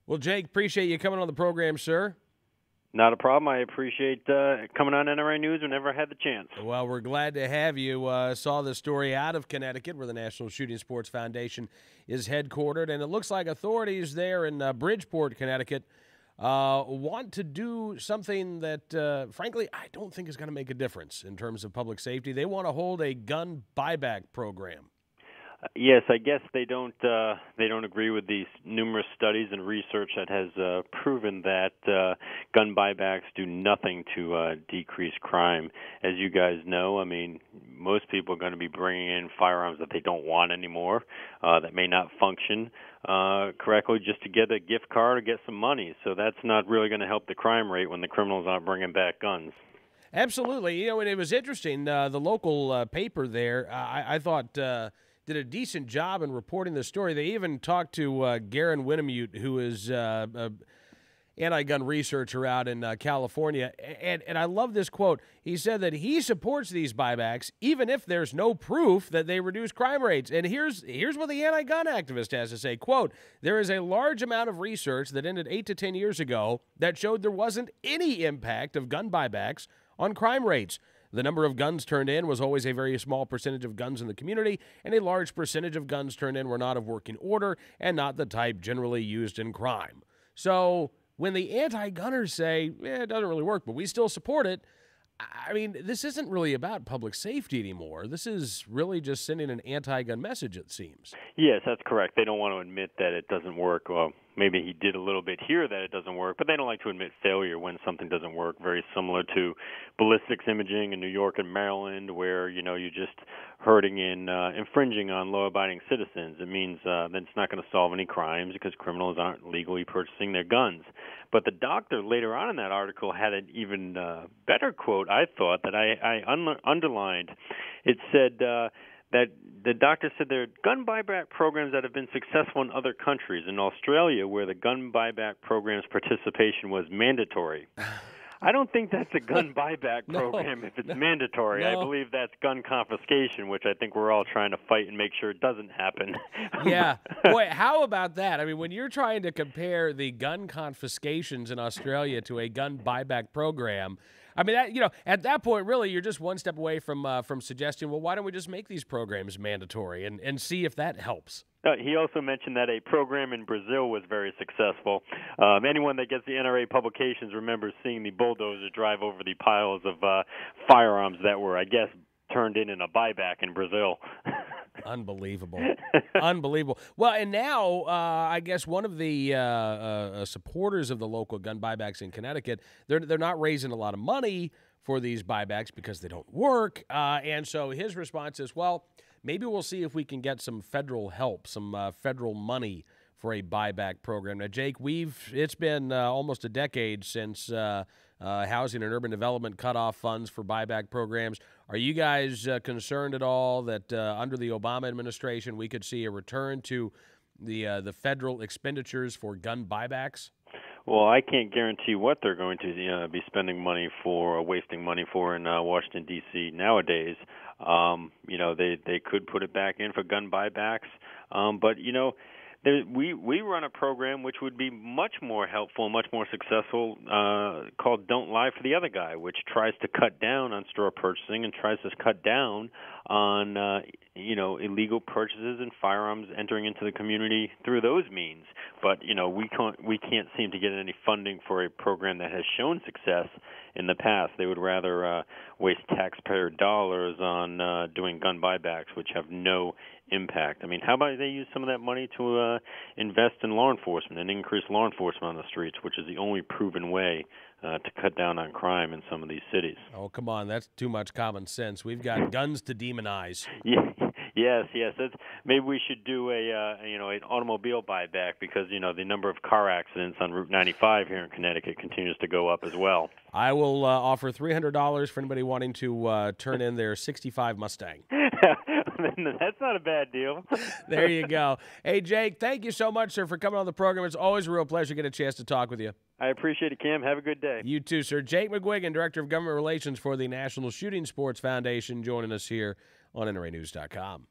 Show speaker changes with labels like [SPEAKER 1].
[SPEAKER 1] Well, Jake, appreciate you coming on the program, sir.
[SPEAKER 2] Not a problem. I appreciate coming on NRA News whenever I had the chance.
[SPEAKER 1] Well, we're glad to have you. Saw the story out of Connecticut, where the National Shooting Sports Foundation is headquartered, and it looks like authorities there in Bridgeport, Connecticut, want to do something that, frankly, I don't think is going to make a difference in terms of public safety. They want to hold a gun buyback program.
[SPEAKER 2] Yes, I guess they don't agree with these numerous studies and research that has proven that gun buybacks do nothing to decrease crime. As you guys know, I mean, most people are going to be bringing in firearms that they don't want anymore, that may not function correctly, just to get a gift card or get some money. So that's not really going to help the crime rate when the criminals aren't bringing back guns.
[SPEAKER 1] Absolutely. You know, and it was interesting. The local paper there, I thought, did a decent job in reporting the story. They even talked to Garen Winnemute, who is anti-gun researcher out in California, and I love this quote. He said that he supports these buybacks even if there's no proof that they reduce crime rates. And here's what the anti-gun activist has to say. Quote, "There is a large amount of research that ended 8 to 10 years ago that showed there wasn't any impact of gun buybacks on crime rates. The number of guns turned in was always a very small percentage of guns in the community, and a large percentage of guns turned in were not of working order and not the type generally used in crime." So when the anti-gunners say, it doesn't really work, but we still support it, I mean, this isn't really about public safety anymore. This is really just sending an anti-gun message, it seems.
[SPEAKER 2] Yes, that's correct. They don't want to admit that it doesn't work. Well, maybe he did a little bit here that it doesn't work, but they don't like to admit failure when something doesn't work. Very similar to ballistics imaging in New York and Maryland, where, you know, you're just hurting and infringing on law-abiding citizens. It means that it's not going to solve any crimes because criminals aren't legally purchasing their guns. But the doctor later on in that article had an even better quote, I thought, that I underlined. It said that the doctor said there are gun buyback programs that have been successful in other countries. In Australia, where the gun buyback program's participation was mandatory. I don't think that's a gun buyback program if it's mandatory.
[SPEAKER 1] No.
[SPEAKER 2] I believe that's gun confiscation, which I think we're all trying to fight and make sure it doesn't happen.
[SPEAKER 1] Yeah. Boy, how about that? I mean, when you're trying to compare the gun confiscations in Australia to a gun buyback program, I mean, that, you know, at that point, really, you're just one step away from suggesting, well, why don't we just make these programs mandatory and see if that helps?
[SPEAKER 2] He also mentioned that a program in Brazil was very successful. Anyone that gets the NRA publications remembers seeing the bulldozer drive over the piles of firearms that were, I guess, turned in a buyback in Brazil.
[SPEAKER 1] Unbelievable. Unbelievable. Well, and now I guess one of the supporters of the local gun buybacks in Connecticut, they're not raising a lot of money for these buybacks because they don't work. And so his response is, well, maybe we'll see if we can get some federal help, some federal money for a buyback program. Now, Jake, it's been almost a decade since Housing and Urban Development cut off funds for buyback programs. Are you guys concerned at all that under the Obama administration we could see a return to the federal expenditures for gun buybacks?
[SPEAKER 2] Well, I can't guarantee what they're going to be spending money for or wasting money for in Washington, D.C. nowadays. You know, they could put it back in for gun buybacks. But, you know, we run a program which would be much more helpful and much more successful called Don't Lie for the Other Guy, which tries to cut down on straw purchasing and tries to cut down on you know, illegal purchases and firearms entering into the community through those means. But, you know, we can't seem to get any funding for a program that has shown success in the past. They would rather waste taxpayer dollars on doing gun buybacks, which have no impact. I mean, how about they use some of that money to invest in law enforcement and increase law enforcement on the streets, which is the only proven way to cut down on crime in some of these cities.
[SPEAKER 1] Oh, come on. That's too much common sense. We've got guns to demonize.
[SPEAKER 2] Yeah. Yes. Maybe we should do an automobile buyback because, you know, the number of car accidents on Route 95 here in Connecticut continues to go up as well.
[SPEAKER 1] I will offer $300 for anybody wanting to turn in their '65 Mustang.
[SPEAKER 2] That's not a bad deal.
[SPEAKER 1] There you go. Hey, Jake, thank you so much, sir, for coming on the program. It's always a real pleasure to get a chance to talk with you.
[SPEAKER 2] I appreciate it, Cam. Have a good day.
[SPEAKER 1] You too, sir. Jake McGuigan, Director of Government Relations for the National Shooting Sports Foundation, joining us here on NRAnews.com.